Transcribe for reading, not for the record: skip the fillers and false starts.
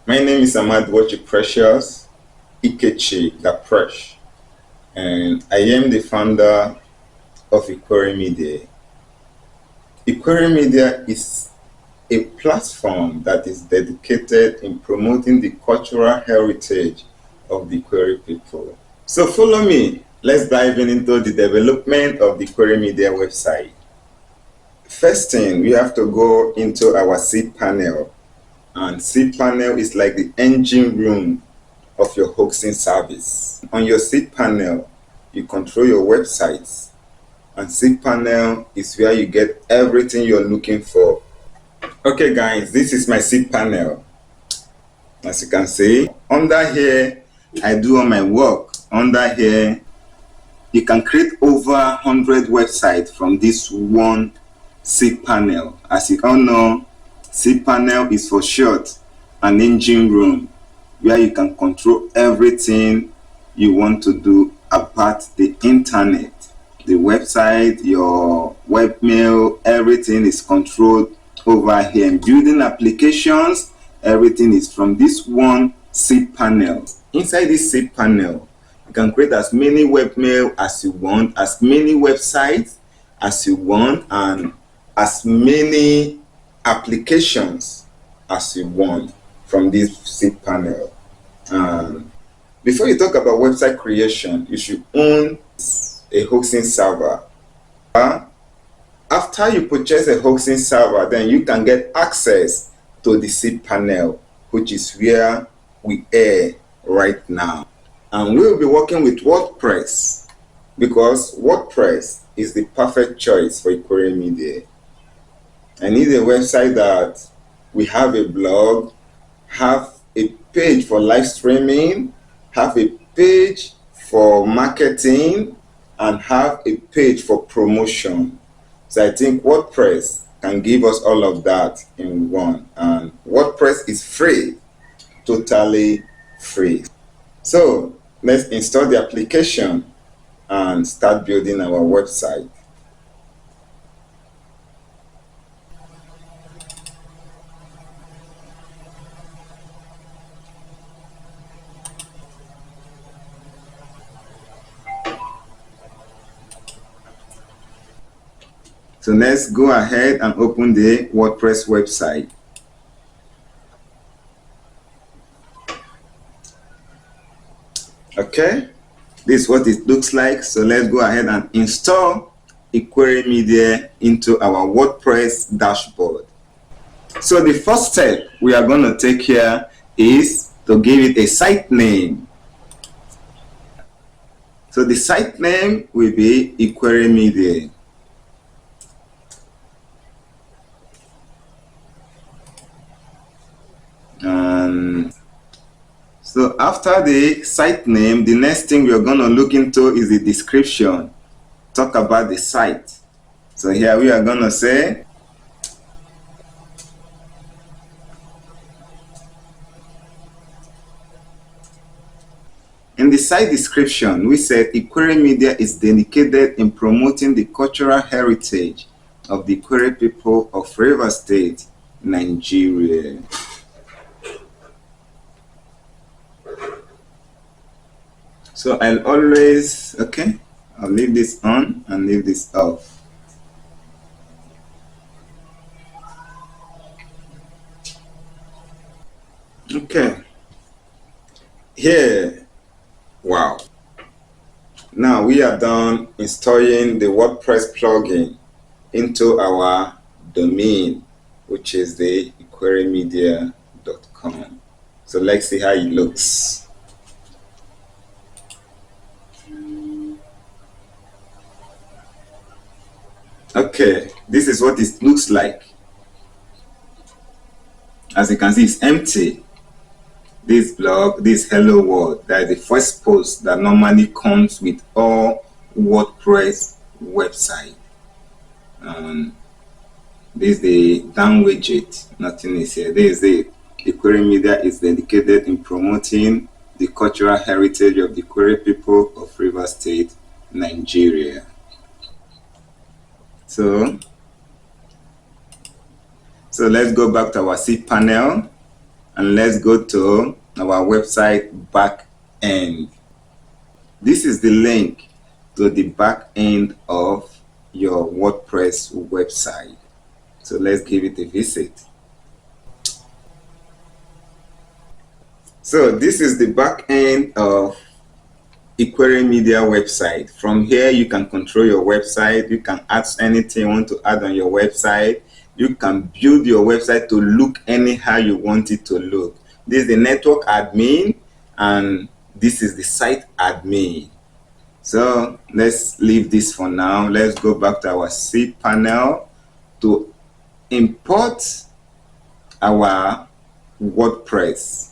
My name is Ahmad Precious Ikwerre Dah Presh, and I am the founder of Ikwerre Media. Ikwerre Media is a platform that is dedicated in promoting the cultural heritage of the Ikwerre people. So follow me. Let's dive into the development of the Ikwerre Media website. First thing, we have to go into our seed panel. And seed panel is like the engine room of your hosting service. On your seed panel, you control your websites, and seed panel is where you get everything you're looking for. Okay guys, this is my seed panel. As you can see, under here I do all my work. Under here you can create over 100 websites from this one seed panel. As you all know, seed panel is for short an engine room where you can control everything you want to do about the internet. The website, your webmail, everything is controlled over here. And building applications, everything is from this one seed panel. Inside this seed panel, you can create as many webmail as you want, as many websites as you want, and as many applications as you want from this seed panel. Before you talk about website creation, you should own a hosting server. After you purchase a hosting server, then you can get access to the seed panel, which is where we are right now. And we'll be working with WordPress because WordPress is the perfect choice for Ikwerre Media. I need a website that we have a blog, have a page for live streaming, have a page for marketing, and have a page for promotion. So I think WordPress can give us all of that in one. And WordPress is free, totally free. So let's install the application and start building our website. So let's go ahead and open the WordPress website. Okay, this is what it looks like. So let's go ahead and install Ikwerre Media into our WordPress dashboard. So the first step we are going to take here is to give it a site name. So the site name will be Ikwerre Media. So after the site name, the next thing we're going to look into is the description. Talk about the site. So here we are going to say, in the site description, we said Ikwerre Media is dedicated in promoting the cultural heritage of the Ikwerre people of Rivers State, Nigeria. So I'll always, okay, I'll leave this on and leave this off. Okay, here, wow. Now we are done installing the WordPress plugin into our domain, which is the ikweremedia.com. So let's see how it looks. Okay, this is what it looks like. As you can see, it's empty. This blog, this hello world, that is the first post that normally comes with all WordPress website. This is the down widget, nothing is here. This is the Ikwerre Media is dedicated in promoting the cultural heritage of the Ikwerre people of Rivers State, Nigeria. So let's go back to our seed panel. and let's go to our website back end. This is the link to the back end of your WordPress website. So let's give it a visit. So this is the back end of Ikwerre Media website. From here you can control your website, you can add anything you want to add on your website, you can build your website to look anyhow you want it to look. This is the network admin and this is the site admin. So let's leave this for now. Let's go back to our cPanel to import our WordPress.